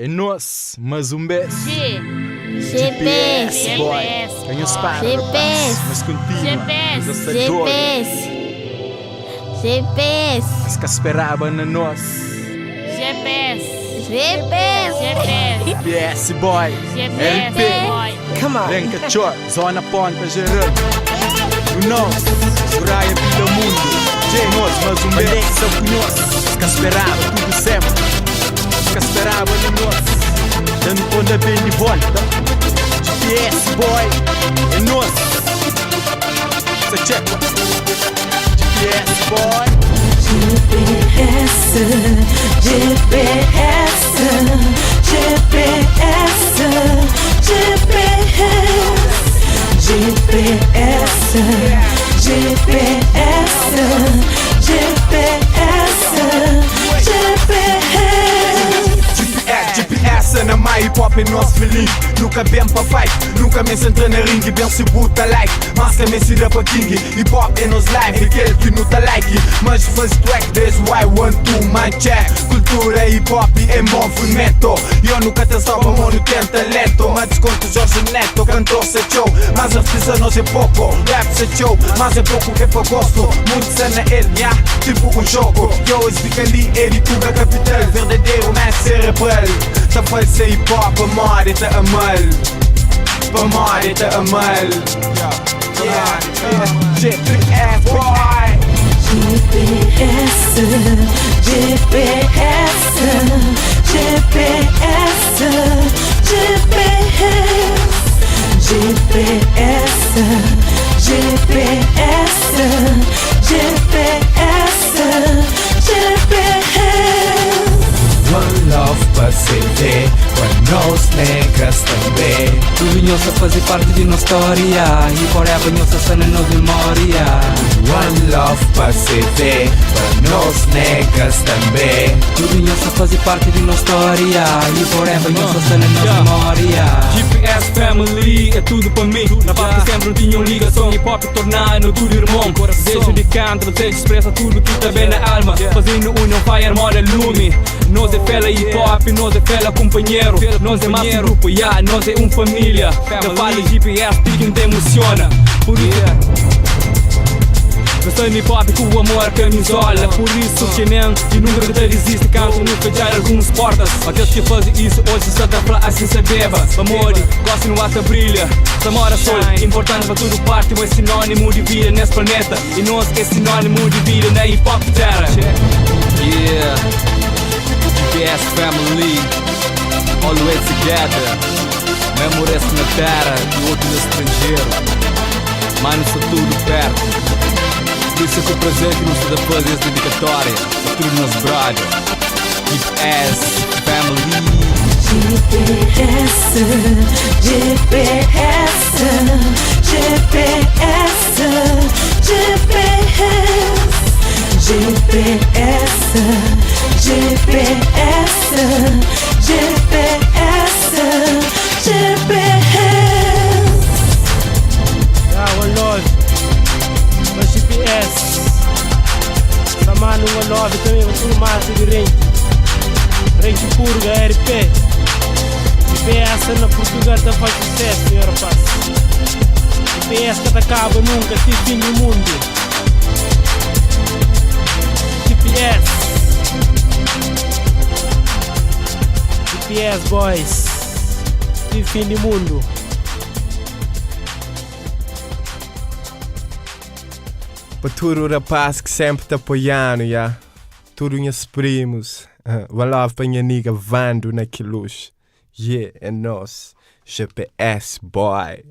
é nós, mas um beijo. GPS, boy. Tenho os paros, GPS, mas contigo. GPS, GPS, Mas que esperava na nós. GPS boy. LP. Come on. Lenca Chor, Zona Ponta Geral. O nosso, Soraya Vila Mundo. Nós, mas um beijo. Só que nós, que esperava tudo sempre. Que esperava na nós. Dando conta bem de volta. GPS boy, é nós. Se checa. GPS boy. GPS, GPS, GPS, GPS, GPS, GPS, GPS na my hip hop é nosso feliz. Nunca bem pra fight, nunca me senta na ring e bem se buta like. Mas que me se rapa king, hip hop é nos live, aquele que não tá like. Mas faz track, that's why I want to my check. Cultura hip hop é movimento. E eu nunca te salvo, mano, tem talento. Mas desconto Jorge Neto, cantor se show. Mas a precisa nós é pouco, rap se show. Mas é pouco que eu gosto, muito cena ele, yeah, tipo um jogo. Eu explico ali, ele tudo a capital. Verdadeiro, mas cerebral. Só faz ser hip hop, amor, e te amal. Amor, e te amal. GPS boy. GPS, GPS, GPS, GPS, GPS, GPS, GPS. One love para ser ver, para nós negras também. Tu vinhos a fazer parte de nossa história e forever vinhos a ser na nossa memória. One love para ser ver, para nós negras também. Tu vinhos a fazer parte de nossa história e forever vinhos a ser na nossa memória. GPS Family é tudo para mim. Na parte sempre tinham ligação hip hop tornando tudo irmão. Desejo de canto, desejo expressa tudo que está bem na alma. Fazendo união fire, mora lume. Nós é fela hip hop, nós é fela companheiro. Nós é massa grupo, yeah, nós é família. Da fala GPS, tudo te emociona. Por isso eu hip hop com o amor camisola. Por isso que nem e nunca te resiste. Canto no fechar algumas portas. Aqueles que fazem isso hoje só tá pra assim se beba. Amor, gosto no ato brilha. Samora sol, importante para tudo parte. É sinônimo de vida nesse planeta. E nós é sinônimo de vida na hip hop terra. Yeah, GPS Family, always together. Memórias na terra e outro no estrangeiro. Mano, sou tudo perto. Por isso é que o presente não se dá fazer essa dedicatória a tudo nos brother. GPS Family. GPS, GPS, GPS, GPS, GPS, GPS, GPS, GPS. One love, mas GPS. Samano uma love também, um maço de rente purga, RP. GPS na Portugal tá faz sucesso, senhor rapaz. GPS que acaba nunca, tem fim no mundo. GPS. GPS boys, tem fim do mundo. Para tudo o rapaz que sempre te apoiando, yeah. Tudo meus primos. One love para minha amiga Vando naquele luxo. Yeah, é nós. GPS boy.